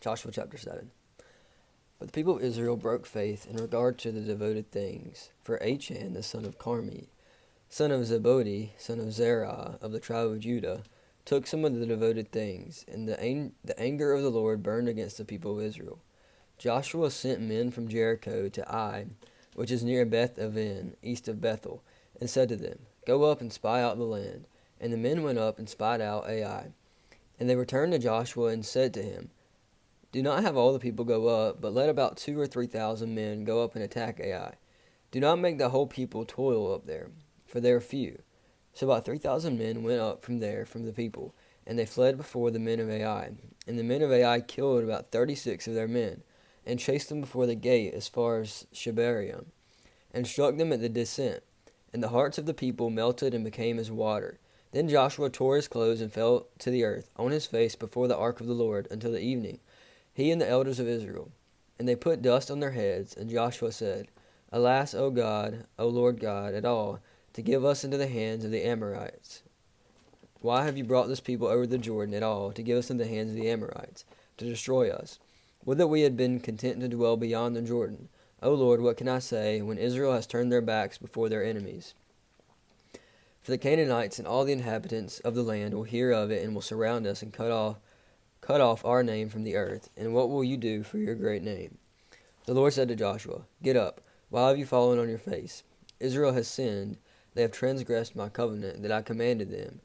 Joshua chapter 7. But the people of Israel broke faith in regard to the devoted things. For Achan, the son of Carmi, son of Zebodi, son of Zerah, of the tribe of Judah, took some of the devoted things, and the anger of the Lord burned against the people of Israel. Joshua sent men from Jericho to Ai, which is near Beth Aven, east of Bethel, and said to them, Go up and spy out the land. And the men went up and spied out Ai. And they returned to Joshua and said to him, Do not have all the people go up, but let about 2,000 or 3,000 men go up and attack Ai. Do not make the whole people toil up there, for they are few. So about 3,000 men went up from there from the people, and they fled before the men of Ai. And the men of Ai killed about 36 of their men, and chased them before the gate as far as Shebarium, and struck them at the descent. And the hearts of the people melted and became as water. Then Joshua tore his clothes and fell to the earth on his face before the ark of the Lord until the evening, he and the elders of Israel. And they put dust on their heads, and Joshua said, Alas, O God, O Lord God, at all, to give us into the hands of the Amorites. Why have you brought this people over the Jordan at all, to give us into the hands of the Amorites, to destroy us? Would that we had been content to dwell beyond the Jordan. O Lord, what can I say, when Israel has turned their backs before their enemies? For the Canaanites and all the inhabitants of the land will hear of it, and will surround us, and cut off our name from the earth. And what will you do for your great name? The Lord said to Joshua, Get up. Why have you fallen on your face? Israel has sinned. They have transgressed my covenant that I commanded them.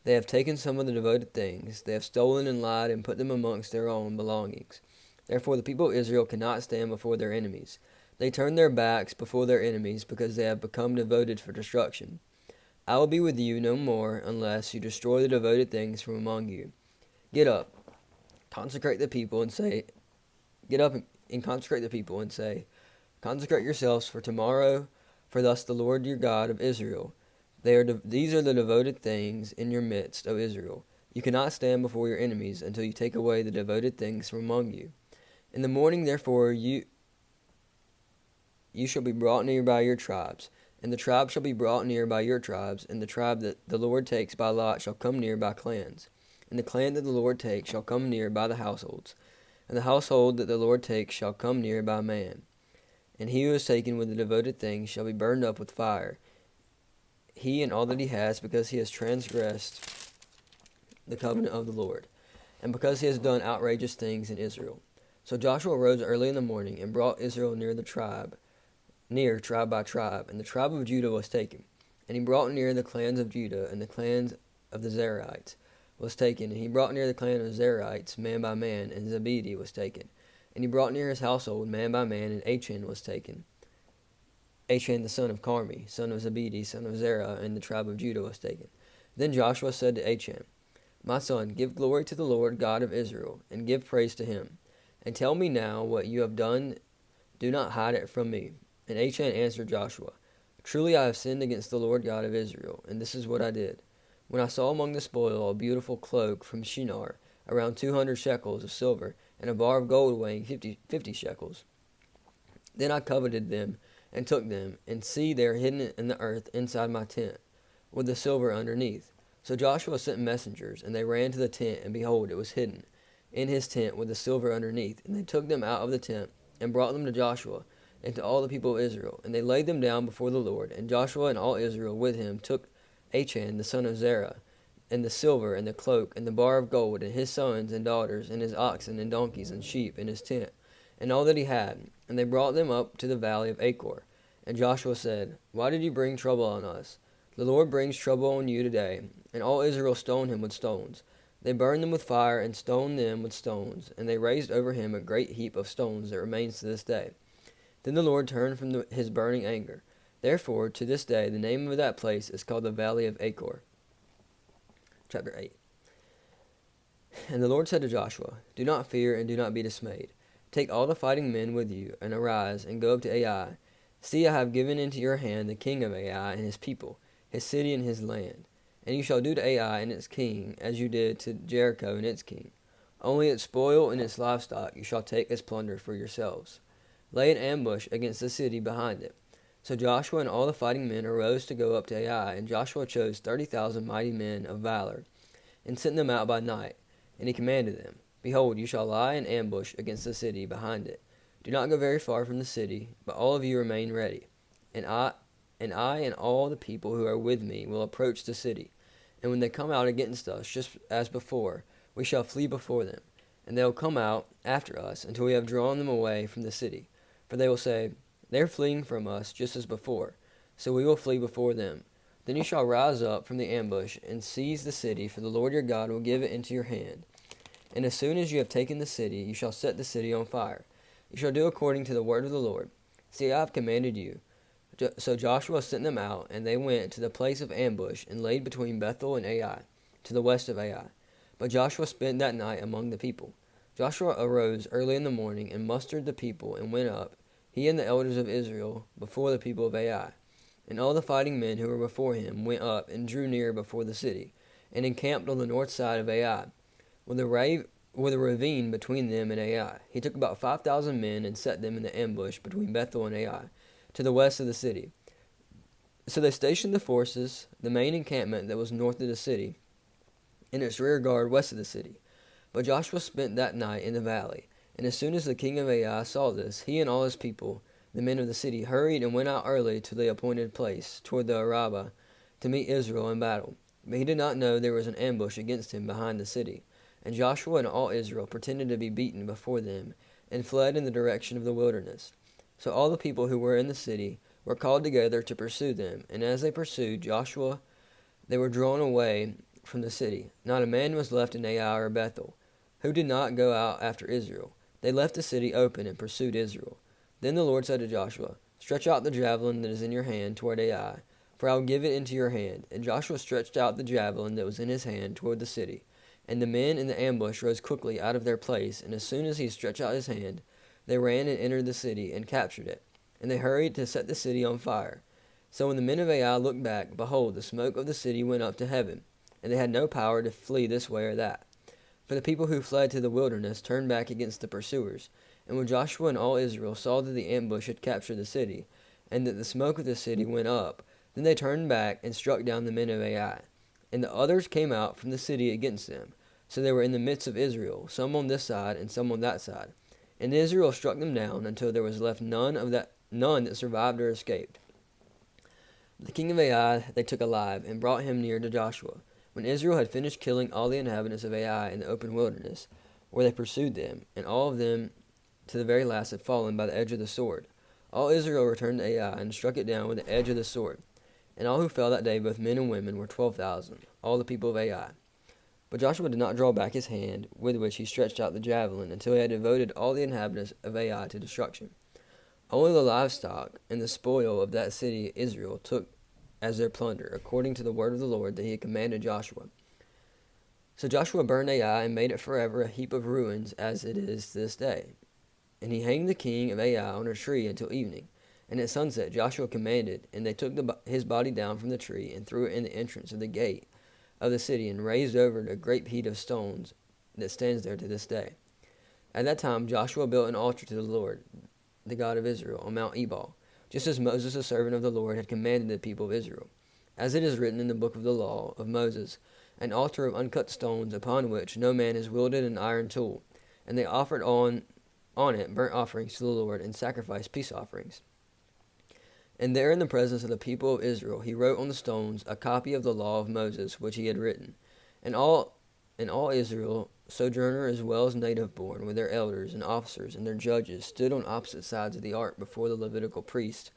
They have taken some of the devoted things. They have stolen and lied and put them amongst their own belongings. Therefore the people of Israel cannot stand before their enemies. They turn their backs before their enemies because they have become devoted for destruction. I will be with you no more unless you destroy the devoted things from among you. Get up. Consecrate the people and say, Get up and consecrate the people and say, Consecrate yourselves for tomorrow, for thus the Lord your God of Israel. These are the devoted things in your midst, O Israel. You cannot stand before your enemies until you take away the devoted things from among you. In the morning, therefore, you shall be brought near by your tribes, and the tribe shall be brought near by your tribes, and the tribe that the Lord takes by lot shall come near by clans. And the clan that the Lord takes shall come near by the households, and the household that the Lord takes shall come near by man. And he who is taken with the devoted things shall be burned up with fire, he and all that he has, because he has transgressed the covenant of the Lord, and because he has done outrageous things in Israel. So Joshua rose early in the morning, and brought Israel near tribe by tribe, and the tribe of Judah was taken. And he brought near the clans of Judah, and the clans of the Zerahites was taken. And he brought near the clan of Zerahites, man by man, and Zebedi was taken. And he brought near his household, man by man, and Achan was taken. Achan the son of Carmi, son of Zebedi, son of Zerah, and the tribe of Judah was taken. Then Joshua said to Achan, My son, give glory to the Lord God of Israel, and give praise to him. And tell me now what you have done. Do not hide it from me. And Achan answered Joshua, Truly I have sinned against the Lord God of Israel, and this is what I did. When I saw among the spoil a beautiful cloak from Shinar, around 200 shekels of silver, and a bar of gold weighing 50 shekels. Then I coveted them, and took them, and see, they are hidden in the earth inside my tent, with the silver underneath. So Joshua sent messengers, and they ran to the tent, and behold, it was hidden in his tent with the silver underneath. And they took them out of the tent, and brought them to Joshua, and to all the people of Israel. And they laid them down before the Lord. And Joshua and all Israel with him took Achan the son of Zerah, and the silver, and the cloak, and the bar of gold, and his sons and daughters, and his oxen, and donkeys, and sheep, and his tent, and all that he had. And they brought them up to the valley of Achor. And Joshua said, Why did you bring trouble on us? The Lord brings trouble on you today. And all Israel stoned him with stones. They burned them with fire, and stoned them with stones. And they raised over him a great heap of stones that remains to this day. Then the Lord turned from his burning anger. Therefore, to this day, the name of that place is called the Valley of Achor. Chapter 8. And the Lord said to Joshua, Do not fear, and do not be dismayed. Take all the fighting men with you, and arise, and go up to Ai. See, I have given into your hand the king of Ai and his people, his city and his land. And you shall do to Ai and its king as you did to Jericho and its king. Only its spoil and its livestock you shall take as plunder for yourselves. Lay an ambush against the city behind it. So Joshua and all the fighting men arose to go up to Ai, and Joshua chose 30,000 mighty men of valor, and sent them out by night. And he commanded them, Behold, you shall lie in ambush against the city behind it. Do not go very far from the city, but all of you remain ready. And I and all the people who are with me will approach the city. And when they come out against us, just as before, we shall flee before them. And they will come out after us until we have drawn them away from the city. For they will say, they are fleeing from us just as before. So we will flee before them. Then you shall rise up from the ambush and seize the city, for the Lord your God will give it into your hand. And as soon as you have taken the city, you shall set the city on fire. You shall do according to the word of the Lord. See, I have commanded you. So Joshua sent them out, and they went to the place of ambush, and laid between Bethel and Ai, to the west of Ai. But Joshua spent that night among the people. Joshua arose early in the morning, and mustered the people, and went up, he and the elders of Israel, before the people of Ai. And all the fighting men who were before him went up, and drew near before the city, and encamped on the north side of Ai, with a ravine between them and Ai. He took about 5,000 men, and set them in the ambush between Bethel and Ai, to the west of the city. So they stationed the forces, the main encampment that was north of the city, and its rear guard west of the city. But Joshua spent that night in the valley. And as soon as the king of Ai saw this, he and all his people, the men of the city, hurried and went out early to the appointed place, toward the Arabah, to meet Israel in battle. But he did not know there was an ambush against him behind the city. And Joshua and all Israel pretended to be beaten before them, and fled in the direction of the wilderness. So all the people who were in the city were called together to pursue them, and as they pursued Joshua, they were drawn away from the city. Not a man was left in Ai or Bethel, who did not go out after Israel. They left the city open and pursued Israel. Then the Lord said to Joshua, Stretch out the javelin that is in your hand toward Ai, for I will give it into your hand. And Joshua stretched out the javelin that was in his hand toward the city. And the men in the ambush rose quickly out of their place, and as soon as he stretched out his hand, they ran and entered the city and captured it. And they hurried to set the city on fire. So when the men of Ai looked back, behold, the smoke of the city went up to heaven, and they had no power to flee this way or that. For the people who fled to the wilderness turned back against the pursuers. And when Joshua and all Israel saw that the ambush had captured the city, and that the smoke of the city went up, then they turned back and struck down the men of Ai. And the others came out from the city against them. So they were in the midst of Israel, some on this side and some on that side. And Israel struck them down until there was left none that survived or escaped. The king of Ai they took alive, and brought him near to Joshua. When Israel had finished killing all the inhabitants of Ai in the open wilderness, where they pursued them, and all of them to the very last had fallen by the edge of the sword, all Israel returned to Ai and struck it down with the edge of the sword. And all who fell that day, both men and women, were 12,000, all the people of Ai. But Joshua did not draw back his hand with which he stretched out the javelin until he had devoted all the inhabitants of Ai to destruction. Only the livestock and the spoil of that city Israel took as their plunder, according to the word of the Lord that he had commanded Joshua. So Joshua burned Ai and made it forever a heap of ruins, as it is this day. And he hanged the king of Ai on a tree until evening. And at sunset Joshua commanded, and they took his body down from the tree and threw it in the entrance of the gate of the city, and raised over it a great heap of stones that stands there to this day. At that time Joshua built an altar to the Lord, the God of Israel, on Mount Ebal, just as Moses the servant of the Lord had commanded the people of Israel. As it is written in the book of the law of Moses, an altar of uncut stones upon which no man has wielded an iron tool. And they offered on it burnt offerings to the Lord, and sacrificed peace offerings. And there in the presence of the people of Israel he wrote on the stones a copy of the law of Moses which he had written. And all Israel, sojourner as well as native born, with their elders and officers and their judges, stood on opposite sides of the ark before the Levitical priests,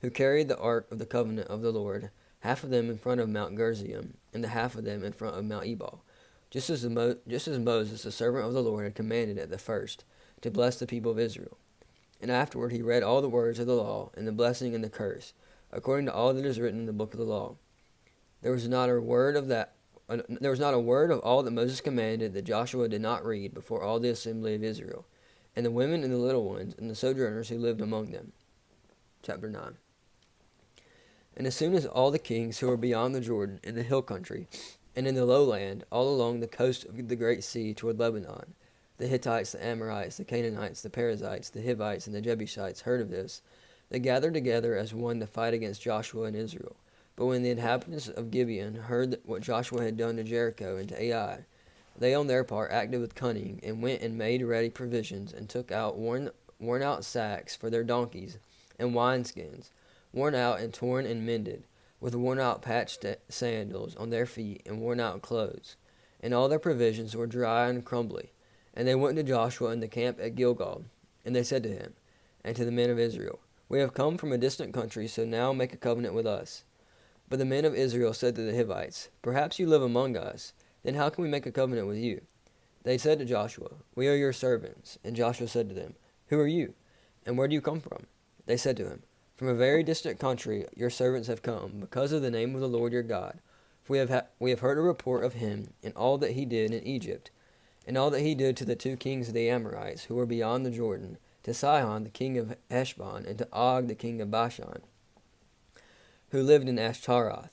who carried the ark of the covenant of the Lord, half of them in front of Mount Gerizim, and the half of them in front of Mount Ebal, just as Moses the servant of the Lord had commanded at the first, to bless the people of Israel. And afterward he read all the words of the law, and the blessing and the curse, according to all that is written in the book of the law. There was not a word of all that Moses commanded that Joshua did not read before all the assembly of Israel, and the women and the little ones, and the sojourners who lived among them. Chapter 9. And as soon as all the kings who were beyond the Jordan, in the hill country, and in the lowland, all along the coast of the great sea toward Lebanon, the Hittites, the Amorites, the Canaanites, the Perizzites, the Hivites, and the Jebusites heard of this, they gathered together as one to fight against Joshua and Israel. But when the inhabitants of Gibeon heard what Joshua had done to Jericho and to Ai, they on their part acted with cunning, and went and made ready provisions, and took out worn out sacks for their donkeys, and wineskins, worn out and torn and mended, with worn out patched sandals on their feet, and worn out clothes. And all their provisions were dry and crumbly. And they went to Joshua in the camp at Gilgal, and they said to him, and to the men of Israel, We have come from a distant country, so now make a covenant with us. But the men of Israel said to the Hivites, Perhaps you live among us, then how can we make a covenant with you? They said to Joshua, We are your servants. And Joshua said to them, Who are you, and where do you come from? They said to him, From a very distant country your servants have come, because of the name of the Lord your God. For we have heard a report of him, and all that he did in Egypt, and all that he did to the two kings of the Amorites, who were beyond the Jordan, to Sihon the king of Heshbon, and to Og the king of Bashan, who lived in Ashtaroth.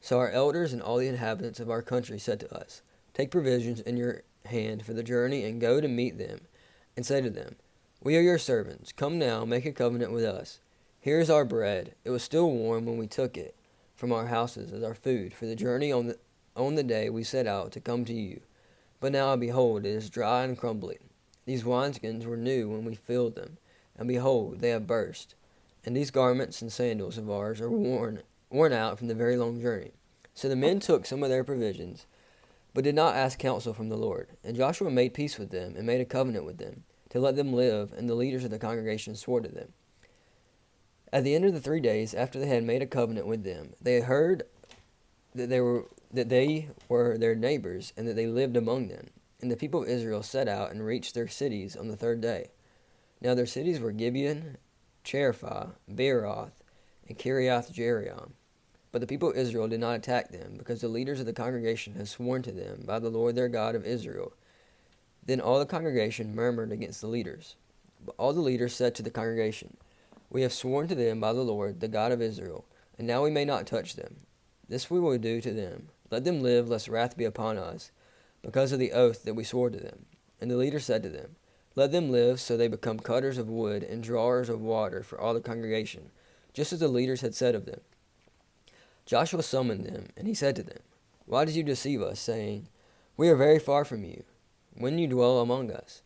So our elders and all the inhabitants of our country said to us, Take provisions in your hand for the journey, and go to meet them, and say to them, We are your servants. Come now, make a covenant with us. Here is our bread. It was still warm when we took it from our houses as our food for the journey on the day we set out to come to you. But now, behold, it is dry and crumbly. These wineskins were new when we filled them, and behold, they have burst. And these garments and sandals of ours are worn out from the very long journey. So the men took some of their provisions, but did not ask counsel from the Lord. And Joshua made peace with them, and made a covenant with them, to let them live, and the leaders of the congregation swore to them. At the end of the 3 days, after they had made a covenant with them, they heard that they were their neighbors, and that they lived among them. And the people of Israel set out and reached their cities on the 3rd day. Now their cities were Gibeon, Cherephi, Beeroth, and Kiriath-Jearim. But the people of Israel did not attack them, because the leaders of the congregation had sworn to them by the Lord their God of Israel. Then all the congregation murmured against the leaders. But all the leaders said to the congregation, We have sworn to them by the Lord, the God of Israel, and now we may not touch them. This we will do to them. Let them live, lest wrath be upon us, because of the oath that we swore to them. And the leader said to them, Let them live, so they become cutters of wood and drawers of water for all the congregation, just as the leaders had said of them. Joshua summoned them, and he said to them, Why did you deceive us, saying, We are very far from you, when you dwell among us?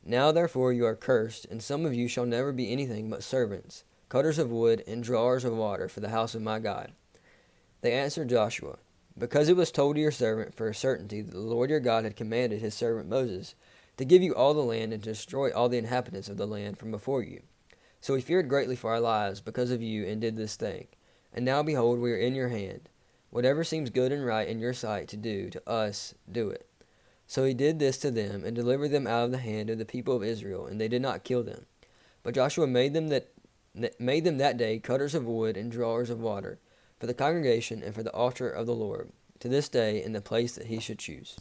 Now therefore you are cursed, and some of you shall never be anything but servants, cutters of wood and drawers of water for the house of my God. They answered Joshua, Because it was told to your servant for a certainty that the Lord your God had commanded his servant Moses to give you all the land and to destroy all the inhabitants of the land from before you. So we feared greatly for our lives because of you, and did this thing. And now behold, we are in your hand. Whatever seems good and right in your sight to do to us, do it. So he did this to them, and delivered them out of the hand of the people of Israel, and they did not kill them. But Joshua made them that day cutters of wood and drawers of water, for the congregation and for the altar of the Lord, to this day in the place that he should choose.